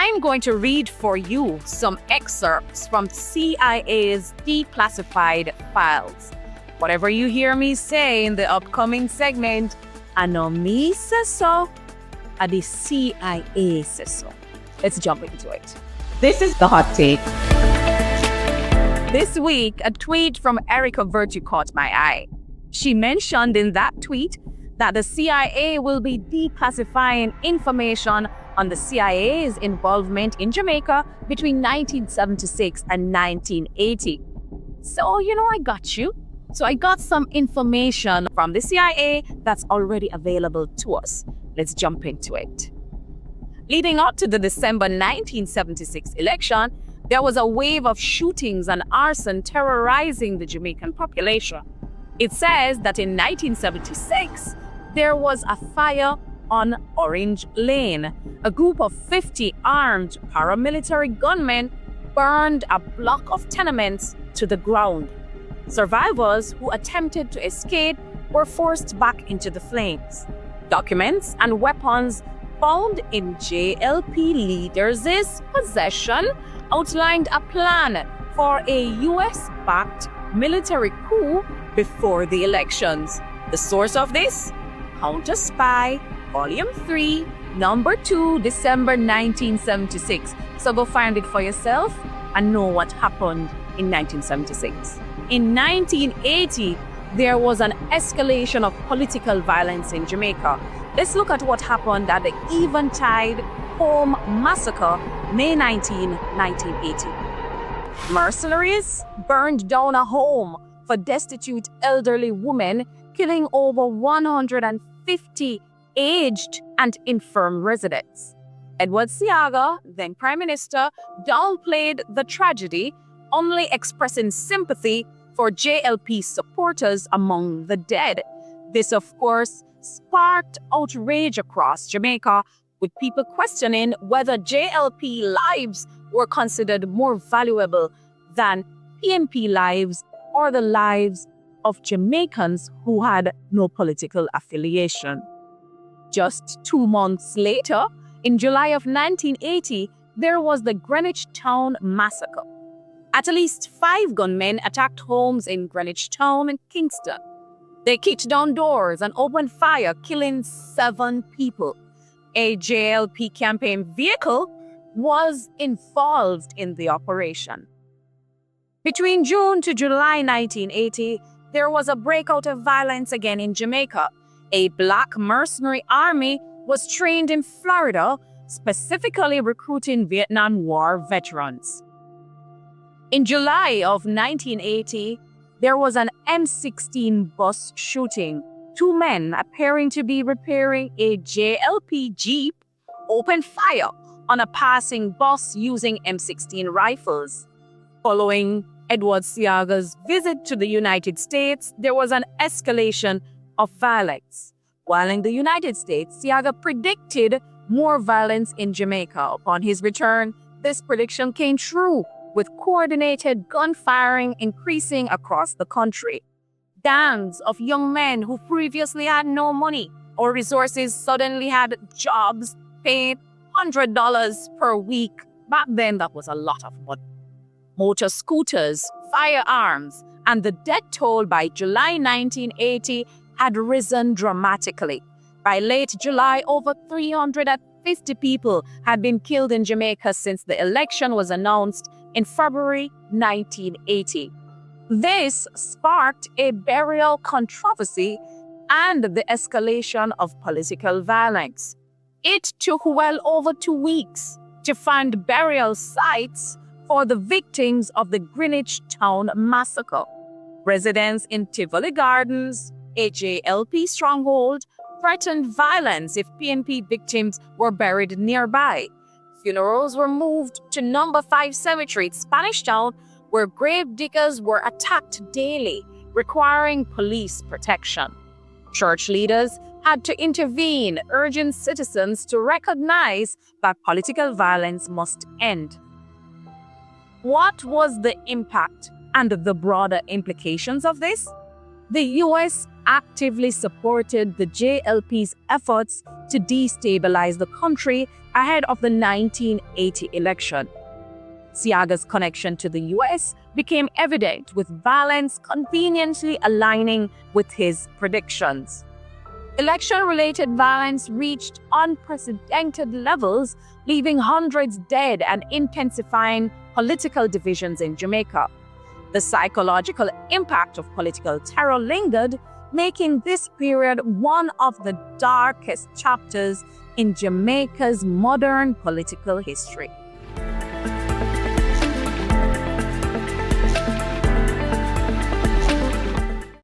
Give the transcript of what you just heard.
I'm going to read for you some excerpts from CIA's declassified files. Whatever you hear me say in the upcoming segment, I know me say so, and the CIA says so. Let's jump into it. This is the hot take. This week, a tweet from Erica Virtue caught my eye. She mentioned in that tweet that the CIA will be declassifying information on the CIA's involvement in Jamaica between 1976 and 1980. So, I got you. So I got some information from the CIA that's already available to us. Let's jump into it. Leading up to the December 1976 election, there was a wave of shootings and arson terrorizing the Jamaican population. It says that in 1976, there was a fire on Orange Lane. A group of 50 armed paramilitary gunmen burned a block of tenements to the ground. Survivors who attempted to escape were forced back into the flames. Documents and weapons found in JLP leaders' possession outlined a plan for a US-backed military coup before the elections. The source of this? Counter Spy, Volume 3, Number 2, December 1976. So go find it for yourself and know what happened in 1976. In 1980, there was an escalation of political violence in Jamaica. Let's look at what happened at the Eventide Home Massacre, May 19, 1980. Mercenaries burned down a home for destitute elderly women, killing over 150 aged and infirm residents. Edward Seaga, then Prime Minister, downplayed the tragedy, only expressing sympathy for JLP supporters among the dead. This, of course, sparked outrage across Jamaica, with people questioning whether JLP lives were considered more valuable than PNP lives or the lives of Jamaicans who had no political affiliation. Just 2 months later, in July of 1980, there was the Greenwich Town Massacre. At least 5 gunmen attacked homes in Greenwich Town and Kingston. They kicked down doors and opened fire, killing 7 people. A JLP campaign vehicle was involved in the operation. Between June to July 1980, there was a breakout of violence again in Jamaica. A black mercenary army was trained in Florida, specifically recruiting Vietnam War veterans. In July of 1980, there was an M16 bus shooting. 2 men, appearing to be repairing a JLP Jeep, opened fire on a passing bus using M16 rifles. Following Edward Seaga's visit to the United States, there was an escalation of violence. While in the United States, Seaga predicted more violence in Jamaica. Upon his return, this prediction came true, with coordinated gunfiring increasing across the country. Gangs of young men who previously had no money or resources suddenly had jobs paid $100 per week. Back then, that was a lot of money. Motor scooters, firearms, and the death toll by July 1980 had risen dramatically. By late July, over 350 people had been killed in Jamaica since the election was announced in February 1980. This sparked a burial controversy and the escalation of political violence. It took well over 2 weeks to find burial sites for the victims of the Greenwich Town Massacre. Residents in Tivoli Gardens, a JLP stronghold, threatened violence if PNP victims were buried nearby. Funerals were moved to Number 5 Cemetery, Spanish Town, where grave diggers were attacked daily, requiring police protection. Church leaders had to intervene, urging citizens to recognize that political violence must end. What was the impact and the broader implications of this? The US actively supported the JLP's efforts to destabilize the country ahead of the 1980 election. Seaga's connection to the US became evident, with violence conveniently aligning with his predictions. Election-related violence reached unprecedented levels, leaving hundreds dead and intensifying political divisions in Jamaica. The psychological impact of political terror lingered, making this period one of the darkest chapters in Jamaica's modern political history.